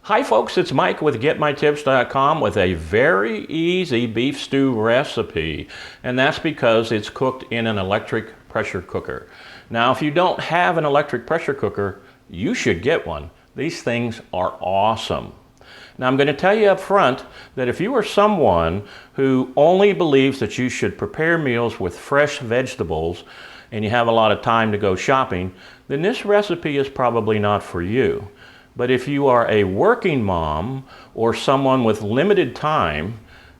Hi folks, it's Mike with GetMyTips.com with a very easy beef stew recipe, and that's because it's cooked in an electric pressure cooker. Now if you don't have an electric pressure cooker, you should get one. These things are awesome. Now I'm going to tell you up front that if you are someone who only believes that you should prepare meals with fresh vegetables and you have a lot of time to go shopping, then this recipe is probably not for you. But if you are a working mom or someone with limited time,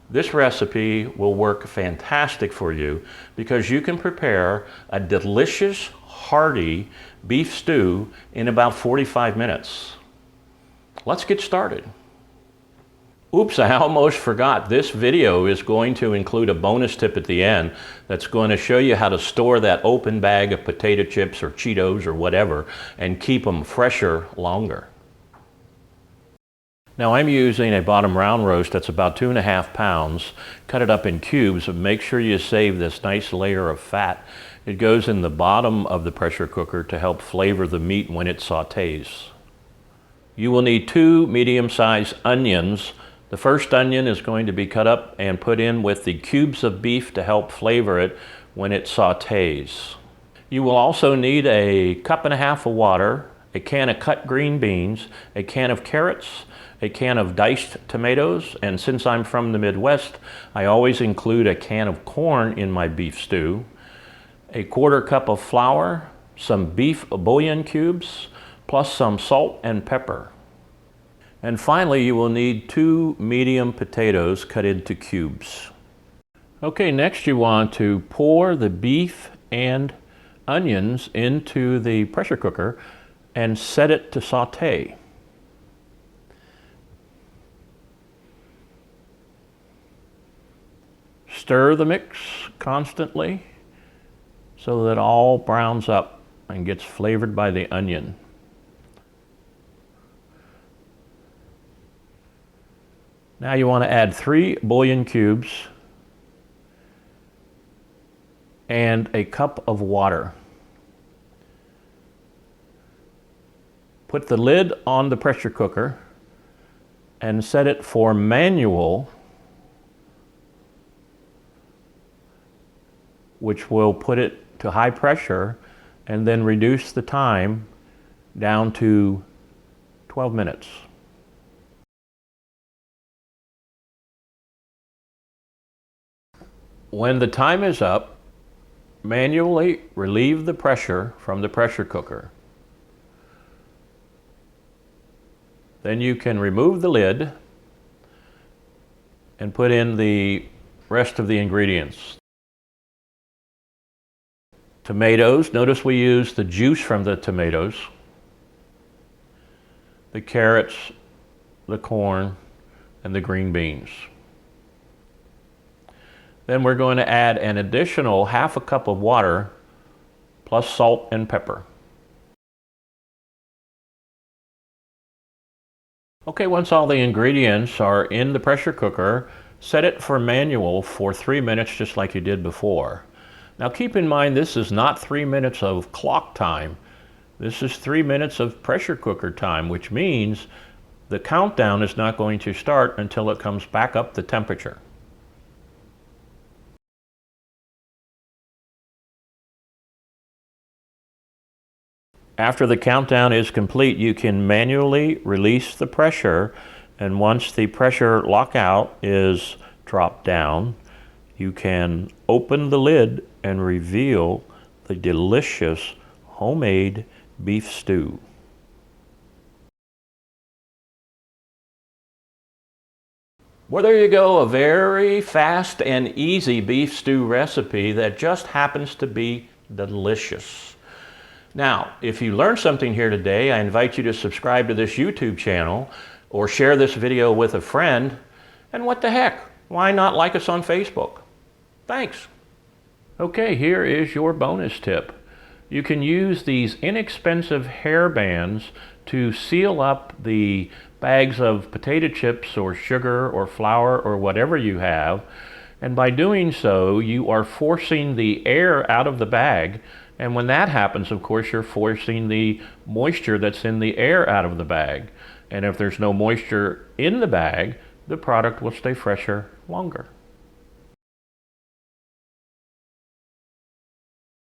this recipe will work fantastic for you because you can prepare a delicious, hearty beef stew in about 45 minutes. Let's get started. Oops, I almost forgot. This video is going to include a bonus tip at the end that's going to show you how to store that open bag of potato chips or Cheetos or whatever and keep them fresher longer. Now I'm using a bottom round roast that's about 2.5 pounds. Cut it up in cubes, but make sure you save this nice layer of fat. It goes in the bottom of the pressure cooker to help flavor the meat when it sautés. You will need 2 medium-sized onions. The first onion is going to be cut up and put in with the cubes of beef to help flavor it when it sautés. You will also need a 1.5 cups of water, a can of cut green beans, a can of carrots, a can of diced tomatoes, and since I'm from the Midwest, I always include a can of corn in my beef stew, a 1/4 cup of flour, some beef bouillon cubes, plus some salt and pepper. And finally, you will need 2 medium potatoes cut into cubes. Okay, next you want to pour the beef and onions into the pressure cooker and set it to sauté. Stir the mix constantly so that all browns up and gets flavored by the onion. Now you want to add 3 bouillon cubes and a cup of water. Put the lid on the pressure cooker and set it for manual, which will put it to high pressure and then reduce the time down to 12 minutes. When the time is up, manually relieve the pressure from the pressure cooker. Then you can remove the lid and put in the rest of the ingredients. Tomatoes, notice we use the juice from the tomatoes, the carrots, the corn, and the green beans. Then we're going to add an additional 1/2 cup of water plus salt and pepper. Okay, once all the ingredients are in the pressure cooker, set it for manual for 3 minutes just like you did before. Now keep in mind this is not 3 minutes of clock time. This is 3 minutes of pressure cooker time, which means the countdown is not going to start until it comes back up the temperature. After the countdown is complete, you can manually release the pressure, and once the pressure lockout is dropped down, you can open the lid and reveal the delicious homemade beef stew. Well, there you go, a very fast and easy beef stew recipe that just happens to be delicious. Now, if you learned something here today, I invite you to subscribe to this YouTube channel or share this video with a friend. And what the heck, why not like us on Facebook? Thanks. Okay, here is your bonus tip. You can use these inexpensive hair bands to seal up the bags of potato chips or sugar or flour or whatever you have. And by doing so, you are forcing the air out of the bag. And when that happens, of course, you're forcing the moisture that's in the air out of the bag. And if there's no moisture in the bag, the product will stay fresher longer.